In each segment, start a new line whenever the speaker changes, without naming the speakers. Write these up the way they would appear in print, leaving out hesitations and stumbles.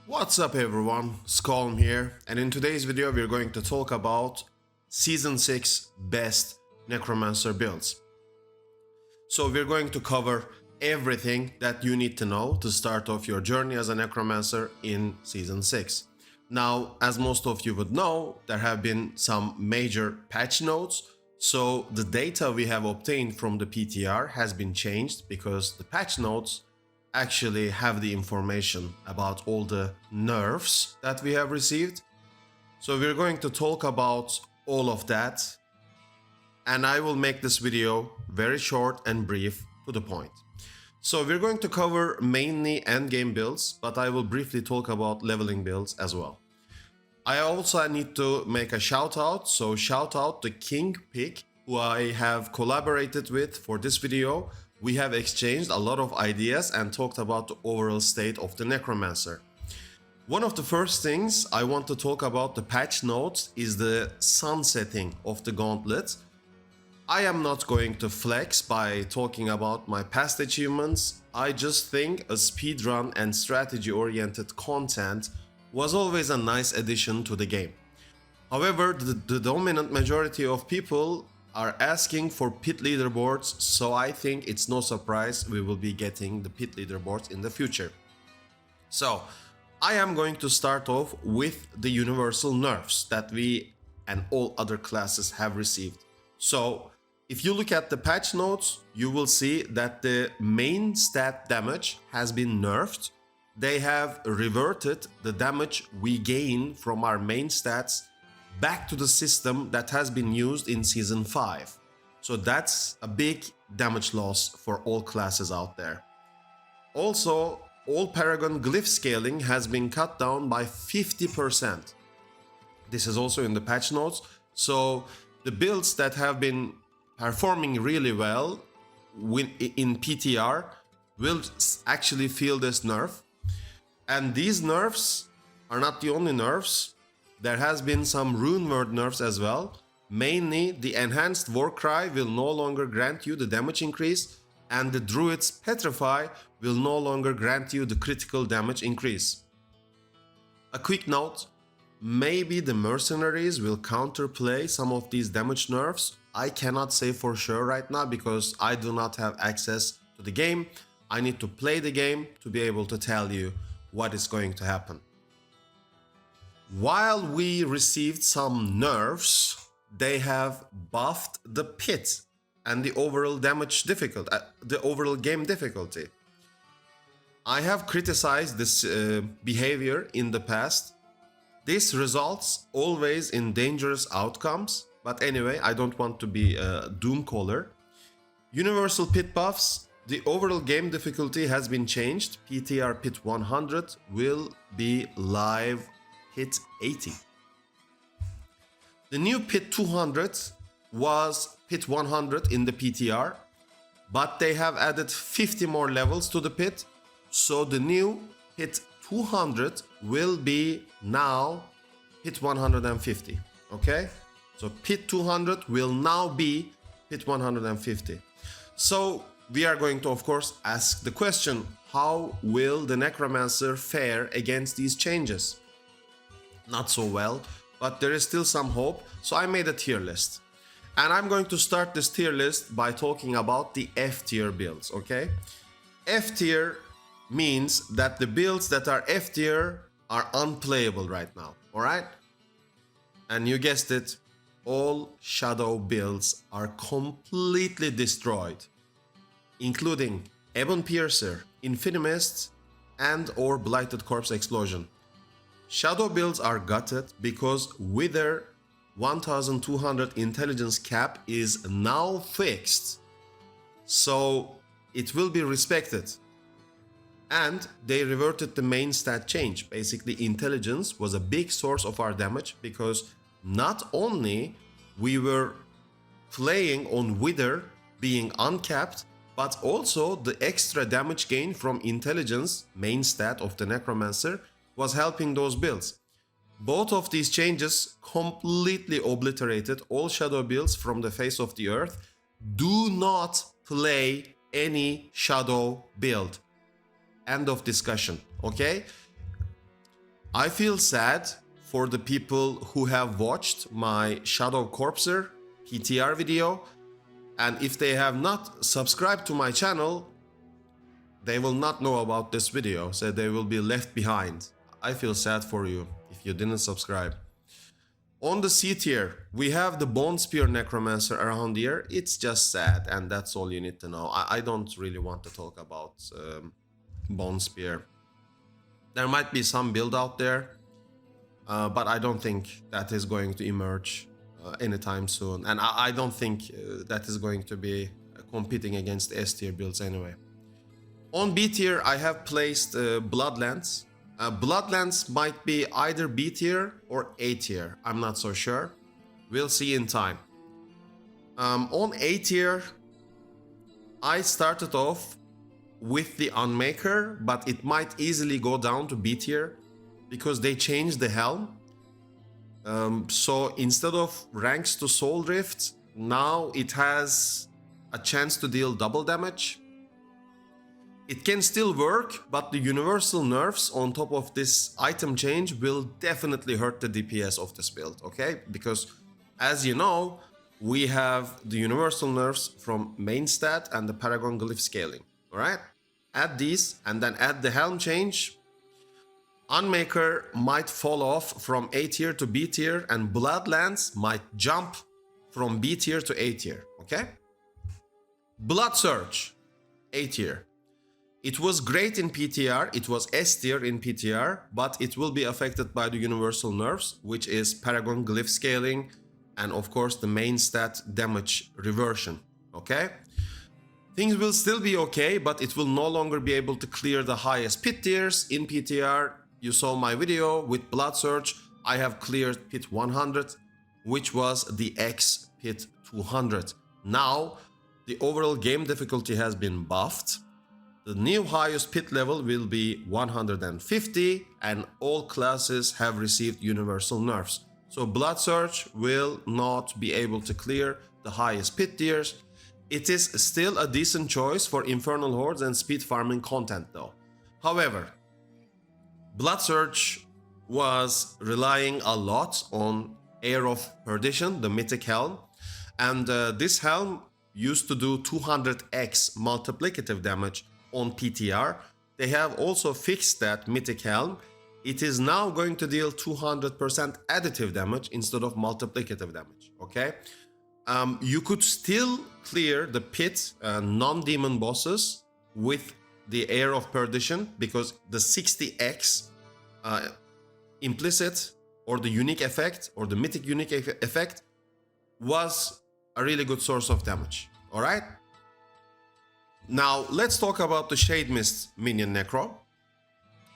What's up everyone, SKULM here, and in today's video we're going to talk about Season 6 best Necromancer builds. So we're going to cover everything that you need to know to start off your journey as a Necromancer in Season 6. Now, as most of you would know, there have been some major patch notes, so the data we have obtained from the PTR has been changed because the patch notes actually have the information about all the nerfs that we have received. So we're going to talk about all of that, and I will make this video very short and brief to the point. So we're going to cover mainly endgame builds, but I will briefly talk about leveling builds as well. I also need to make a shout out, so shout out to King Pick, who I have collaborated with for this video. We have exchanged a lot of ideas and talked about the overall state of the Necromancer. One of the first things I want to talk about the patch notes is the sunsetting of the gauntlet. I am not going to flex by talking about my past achievements. I just think a speedrun and strategy oriented content was always a nice addition to the game. However, the dominant majority of people are asking for pit leaderboards, so I think it's no surprise we will be getting the pit leaderboards in the future. So I am going to start off with the universal nerfs that we and all other classes have received. So if you look at the patch notes, you will see that the main stat damage has been nerfed. They have reverted the damage we gain from our main stats back to the system that has been used in Season 5. So that's a big damage loss for all classes out there. Also, all Paragon glyph scaling has been cut down by 50%. This is also in the patch notes. So the builds that have been performing really well in PTR will actually feel this nerf. And these nerfs are not the only nerfs. There has been some rune word nerfs as well. Mainly, the enhanced Warcry will no longer grant you the damage increase, and the druid's Petrify will no longer grant you the critical damage increase. A quick note, maybe the mercenaries will counterplay some of these damage nerfs. I cannot say for sure right now because I do not have access to the game. I need to play the game to be able to tell you what is going to happen. While we received some nerfs, they have buffed the pit and the overall damage difficulty, the overall game difficulty. I have criticized this behavior in the past. This results always in dangerous outcomes, but anyway, I don't want to be a doomcaller. Universal pit buffs, the overall game difficulty has been changed. PTR Pit 100 will be live Pit 80. The new Pit 200 was Pit 100 in the PTR, but they have added 50 more levels to the pit, so the new Pit 200 will be now Pit 150, okay? So Pit 200 will now be Pit 150. So we are going to, of course, ask the question, how will the Necromancer fare against these changes? Not so well, but there is still some hope, so I made a tier list. And I'm going to start this tier list by talking about the F tier builds, okay? F tier means that the builds that are F tier are unplayable right now, alright? And you guessed it, all shadow builds are completely destroyed, including Ebon Piercer, Infinimist, and or Blighted Corpse Explosion. Shadow builds are gutted because Wither 1200 intelligence cap is now fixed, so it will be respected. And they reverted the main stat change. Basically, intelligence was a big source of our damage because not only we were playing on Wither being uncapped, but also the extra damage gain from intelligence, main stat of the Necromancer, was helping those builds. Both of these changes completely obliterated all shadow builds from the face of the earth. Do not play any shadow build. End of discussion, okay? I feel sad for the people who have watched my Shadow Corpser PTR video, and if they have not subscribed to my channel, they will not know about this video, so they will be left behind. I feel sad for you if you didn't subscribe. On the C tier, we have the Bone Spear Necromancer around here. It's just sad, and that's all you need to know. I don't really want to talk about Bone Spear. There might be some build out there, but I don't think that is going to emerge anytime soon. And I don't think that is going to be competing against S tier builds anyway. On B tier, I have placed Bloodlands. Bloodlands might be either B tier or A tier. I'm not so sure. We'll see in time. On A tier, I started off with the Unmaker, but it might easily go down to B tier because they changed the helm. So instead of ranks to Soul Rift, now it has a chance to deal double damage. It can still work, but the universal nerfs on top of this item change will definitely hurt the DPS of this build, okay? Because as you know, we have the universal nerfs from main stat and the Paragon Glyph scaling, alright? Add these and then add the helm change. Unmaker might fall off from A tier to B tier, and Bloodlands might jump from B tier to A tier, okay? Blood Surge, A tier. It was great in PTR, it was S tier in PTR, but it will be affected by the universal nerfs, which is Paragon Glyph scaling and of course the main stat damage reversion, okay? Things will still be okay, but it will no longer be able to clear the highest pit tiers in PTR. You saw my video with Blood Surge. I have cleared pit 100, which was the X pit 200. Now, the overall game difficulty has been buffed. The new highest pit level will be 150, and all classes have received universal nerfs. So Blood Surge will not be able to clear the highest pit tiers. It is still a decent choice for Infernal Hordes and speed farming content though. However, Blood Surge was relying a lot on Air of Perdition, the mythic helm, and this helm used to do 200x multiplicative damage on PTR. They have also fixed that mythic helm. It is now going to deal 200% additive damage instead of multiplicative damage, okay? You could still clear the pit non-demon bosses with the Air of Perdition because the 60x implicit or the unique effect or the mythic unique effect was a really good source of damage, all right? Now, let's talk about the Shade Mist Minion Necro.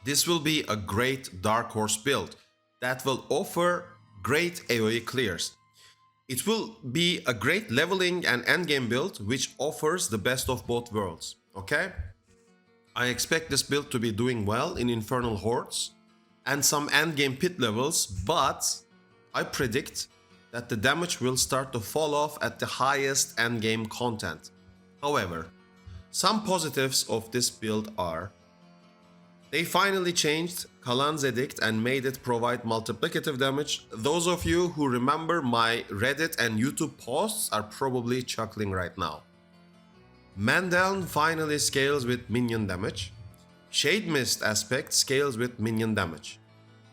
This will be a great Dark Horse build that will offer great AoE clears. It will be a great leveling and endgame build which offers the best of both worlds, okay? I expect this build to be doing well in Infernal Hordes and some endgame pit levels, but I predict that the damage will start to fall off at the highest endgame content. However, some positives of this build are: they finally changed Kalan's edict and made it provide multiplicative damage. Those of you who remember my Reddit and YouTube posts are probably chuckling right now. Mandeln finally scales with minion damage. Shade Mist aspect scales with minion damage.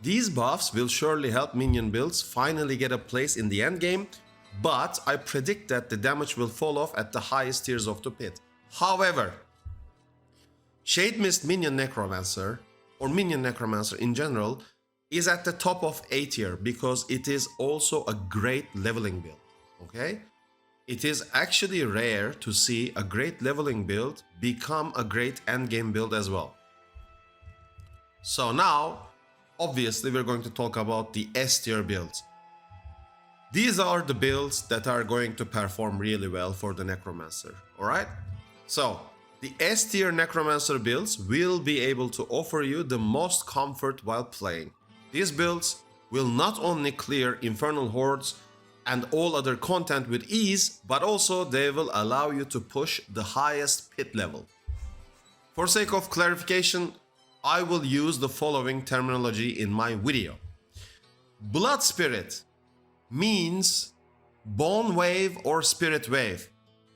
These buffs will surely help minion builds finally get a place in the endgame, but I predict that the damage will fall off at the highest tiers of the pit. However, Shade Mist Minion Necromancer, or Minion Necromancer in general, is at the top of A tier because it is also a great leveling build, okay? It is actually rare to see a great leveling build become a great endgame build as well. So now, obviously we're going to talk about the S tier builds. These are the builds that are going to perform really well for the Necromancer, alright? So, the S tier Necromancer builds will be able to offer you the most comfort while playing. These builds will not only clear Infernal Hordes and all other content with ease, but also they will allow you to push the highest pit level. For sake of clarification, I will use the following terminology in my video. Blood Spirit means Bone Wave or Spirit Wave.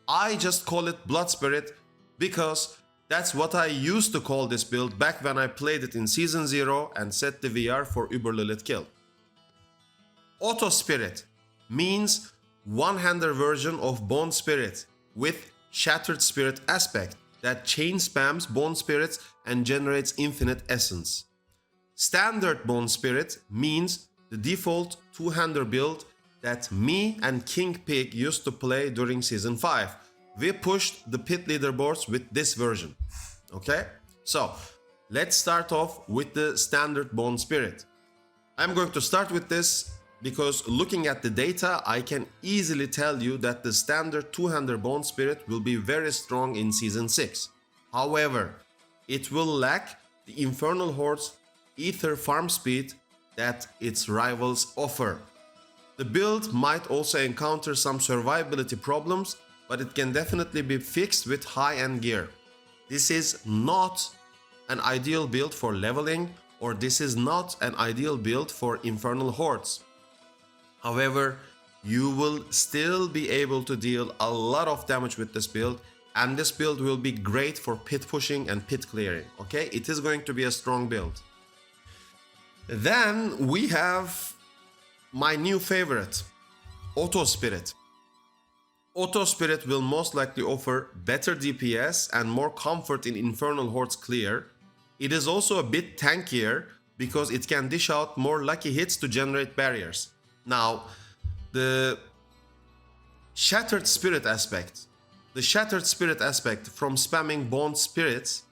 I just call it Blood Spirit because that's what I used to call this build back when I played it in Season 0 and set the VR for Uber Lilith kill. Auto Spirit means one-hander version of Bone Spirit with Shattered Spirit aspect that chain spams Bone Spirits and generates infinite essence. Standard Bone Spirit means the default two-hander build that me and King Pig used to play during Season 5. We pushed the pit leaderboards with this version. Okay? So, let's start off with the standard Bone Spirit. I'm going to start with this because looking at the data, I can easily tell you that the standard two-hander Bone Spirit will be very strong in Season 6. However, it will lack the Infernal Hordes Ether farm speed that its rivals offer. The build might also encounter some survivability problems, but it can definitely be fixed with high-end gear. This is not an ideal build for leveling, or this is not an ideal build for Infernal Hordes. However, you will still be able to deal a lot of damage with this build, and this build will be great for pit pushing and pit clearing, okay? It is going to be a strong build. Then we have my new favorite, Auto Spirit. Auto Spirit will most likely offer better DPS and more comfort in Infernal Hordes clear. It is also a bit tankier because it can dish out more lucky hits to generate barriers. Now, the Shattered Spirit aspect. The Shattered Spirit aspect from spamming Bone Spirits,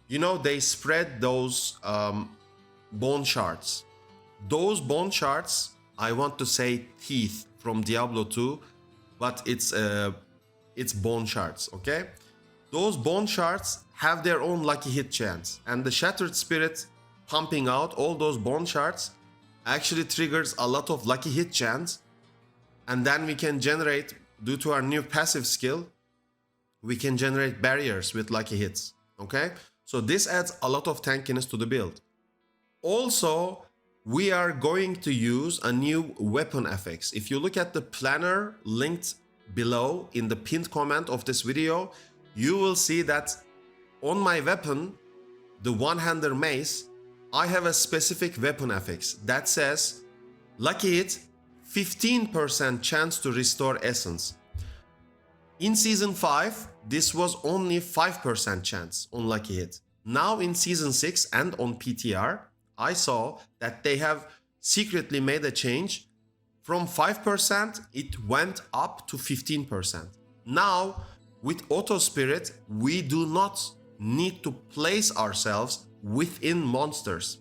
you know, they spread those bone shards. Those bone shards, I want to say teeth from Diablo 2, but it's bone shards, okay? Those bone shards have their own lucky hit chance, and the Shattered Spirit pumping out all those bone shards actually triggers a lot of lucky hit chance, and then we can generate, due to our new passive skill, we can generate barriers with lucky hits, okay? So this adds a lot of tankiness to the build. Also, we are going to use a new weapon FX. If you look at the planner linked below in the pinned comment of this video, you will see that on my weapon, the one-hander mace, I have a specific weapon FX that says lucky hit 15% chance to restore essence. In Season 5, this was only 5% chance on lucky hit. Now in Season 6 and on PTR, I saw that they have secretly made a change. From 5%, it went up to 15%. Now, with Auto Spirit, we do not need to place ourselves within monsters.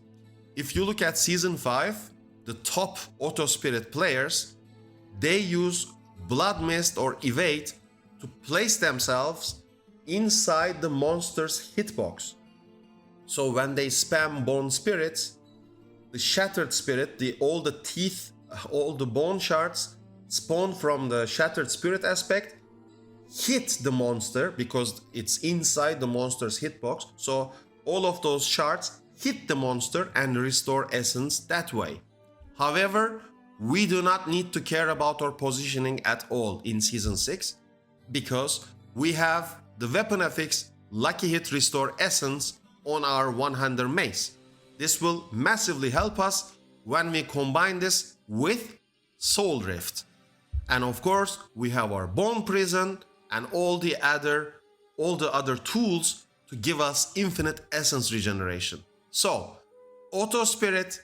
If you look at Season 5, the top Auto Spirit players, they use Blood Mist or Evade to place themselves inside the monster's hitbox. So when they spam Bone Spirits, the Shattered Spirit, all the teeth, all the bone shards spawn from the Shattered Spirit aspect, hit the monster because it's inside the monster's hitbox. So all of those shards hit the monster and restore essence that way. However, we do not need to care about our positioning at all in Season 6 because we have the weapon FX Lucky Hit Restore Essence on our one-hander mace. This will massively help us when we combine this with Soul Rift. And of course, we have our Bone Prison and all the other tools to give us infinite essence regeneration. So, Auto Spirit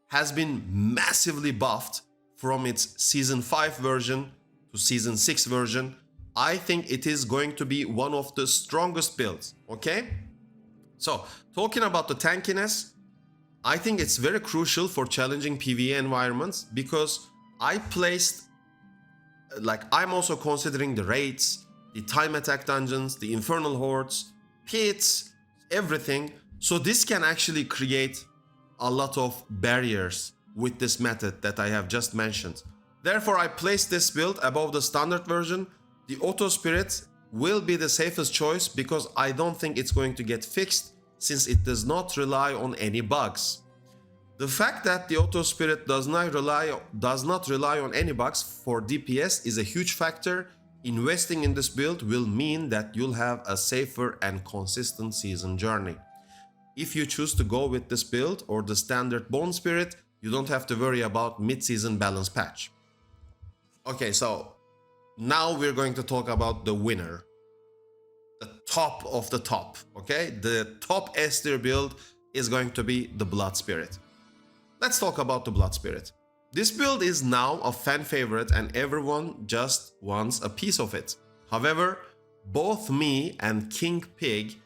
has been massively buffed from its Season 5 version to Season 6 version. I think it is going to be one of the strongest builds, okay? So, talking about the tankiness, I think it's very crucial for challenging PvE environments because I'm also considering the raids, the time attack dungeons, the Infernal Hordes, pits, everything. So this can actually create a lot of barriers with this method that I have just mentioned. Therefore, I placed this build above the standard version. The Auto Spirit will be the safest choice because I don't think it's going to get fixed since it does not rely on any bugs. The fact that the Auto Spirit does not rely on any bugs for DPS is a huge factor. Investing in this build will mean that you'll have a safer and consistent season journey. If you choose to go with this build or the standard Bone Spirit, you don't have to worry about mid-season balance patch. Okay, so now we're going to talk about the winner. The top of the top, okay? The top S tier build is going to be the Blood Spirit. Let's talk about the Blood Spirit. This build is now a fan favorite and everyone just wants a piece of it. However, both me and King Pig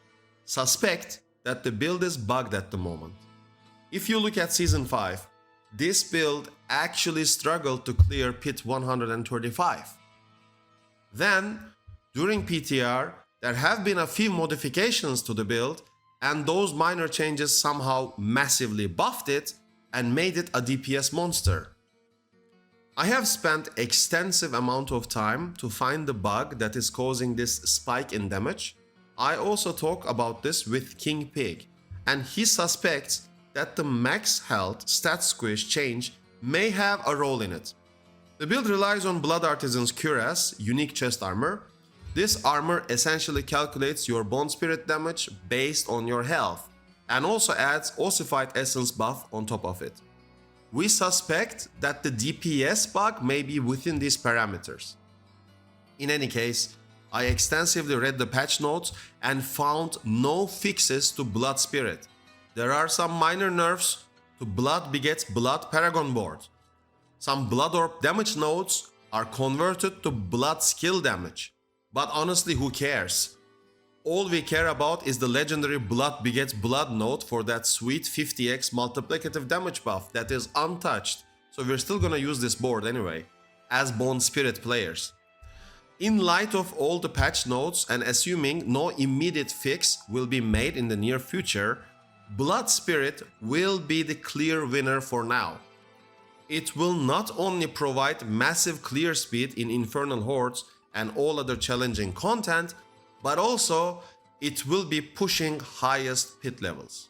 suspect that the build is bugged at the moment. If you look at Season 5, this build actually struggled to clear Pit 135. Then, during PTR, there have been a few modifications to the build, and those minor changes somehow massively buffed it and made it a DPS monster. I have spent extensive amount of time to find the bug that is causing this spike in damage. I also talk about this with King Pig, and he suspects that the max health stat squish change may have a role in it. The build relies on Blood Artisan's Cuirass, unique chest armor. This armor essentially calculates your Bone Spirit damage based on your health, and also adds Ossified Essence buff on top of it. We suspect that the DPS bug may be within these parameters. In any case, I extensively read the patch notes and found no fixes to Blood Spirit. There are some minor nerfs to Blood begets Blood Paragon board. Some Blood Orb damage nodes are converted to Blood skill damage. But honestly, who cares? All we care about is the legendary Blood begets Blood node for that sweet 50x multiplicative damage buff that is untouched. So we're still gonna use this board anyway, as Bone Spirit players. In light of all the patch notes and assuming no immediate fix will be made in the near future, Blood Spirit will be the clear winner for now. It will not only provide massive clear speed in Infernal Hordes and all other challenging content, but also it will be pushing highest pit levels.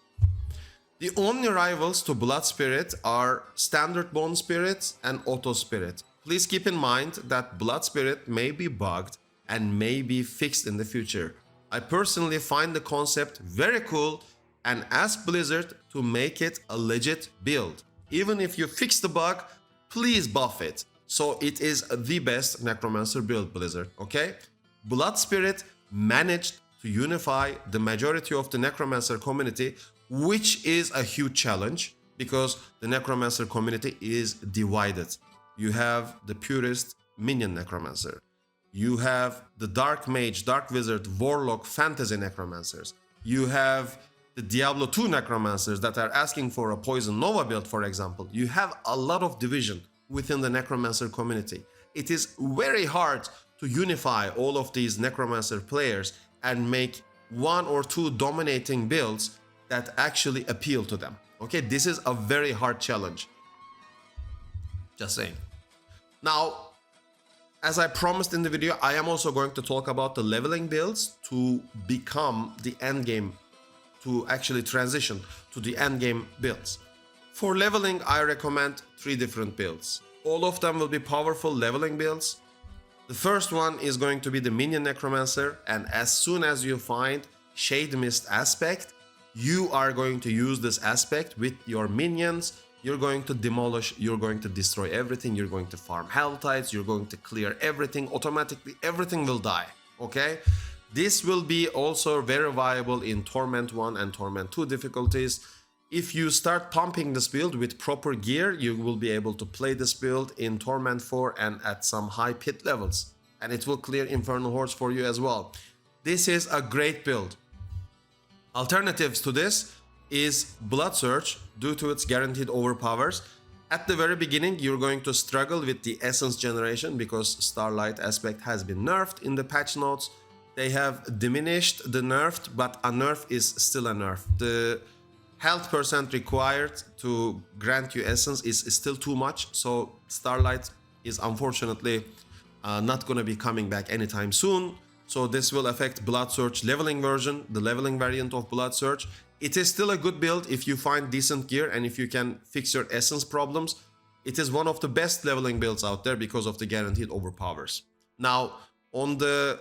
The only rivals to Blood Spirit are Standard Bone Spirit and Auto Spirit. Please keep in mind that Blood Spirit may be bugged and may be fixed in the future. I personally find the concept very cool and ask Blizzard to make it a legit build. Even if you fix the bug, please buff it, so it is the best Necromancer build, Blizzard, okay? Blood Spirit managed to unify the majority of the Necromancer community, which is a huge challenge because the Necromancer community is divided. You have the purist Minion Necromancer. You have the Dark Mage, Dark Wizard, Warlock, Fantasy Necromancers. You have the Diablo 2 Necromancers that are asking for a Poison Nova build, for example. You have a lot of division within the Necromancer community. It is very hard to unify all of these Necromancer players and make one or two dominating builds that actually appeal to them. Okay, this is a very hard challenge. Just saying. Now, as I promised in the video, I am also going to talk about the leveling builds to become the endgame, to actually transition to the endgame builds. For leveling, I recommend 3 different builds. All of them will be powerful leveling builds. The first one is going to be the Minion Necromancer, and as soon as you find Shade Mist aspect, you are going to use this aspect with your minions. You're going to demolish, you're going to destroy everything, you're going to farm Helltides, you're going to clear everything, automatically everything will die, okay? This will be also very viable in Torment 1 and Torment 2 difficulties. If you start pumping this build with proper gear, you will be able to play this build in Torment 4 and at some high pit levels. And it will clear Infernal Hordes for you as well. This is a great build. Alternatives to this is Blood Surge due to its guaranteed overpowers. At the very beginning, you're going to struggle with the essence generation because Starlight aspect has been nerfed in the patch notes. They have diminished the nerfed, but a nerf is still a nerf. The health percent required to grant you essence is still too much, so Starlight is unfortunately not going to be coming back anytime soon. So this will affect Blood Surge leveling version, the leveling variant of Blood Surge. It is still a good build if you find decent gear and if you can fix your essence problems. It is one of the best leveling builds out there because of the guaranteed overpowers. Now, on the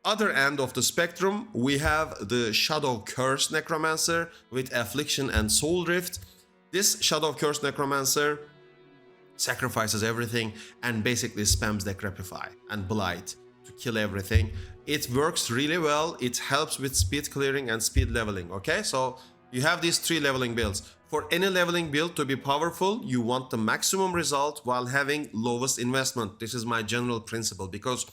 other end of the spectrum, we have the Shadow Curse Necromancer with Affliction and Soul Rift. This Shadow Curse Necromancer sacrifices everything and basically spams Decrepify and Blight to kill everything. It works really well. It helps with speed clearing and speed leveling, okay? So you have these 3 leveling builds. For any leveling build to be powerful, you want the maximum result while having lowest investment. This is my general principle, because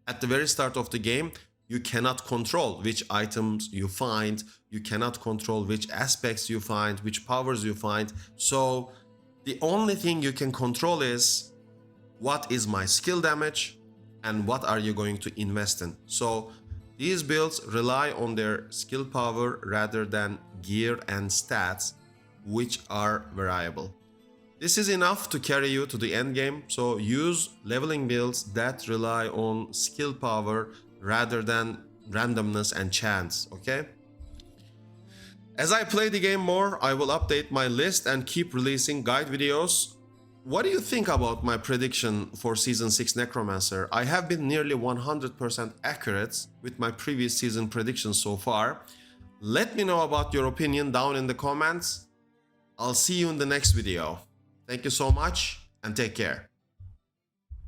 at the very start of the game, you cannot control which items you find, you cannot control which aspects you find, which powers you find. So the only thing you can control is what is my skill damage and what are you going to invest in. So these builds rely on their skill power rather than gear and stats, which are variable. This is enough to carry you to the end game, so use leveling builds that rely on skill power rather than randomness and chance, okay? As I play the game more, I will update my list and keep releasing guide videos. What do you think about my prediction for Season 6 Necromancer? I have been nearly 100% accurate with my previous season predictions so far. Let me know about your opinion down in the comments. I'll see you in the next video. Thank you so much and take care.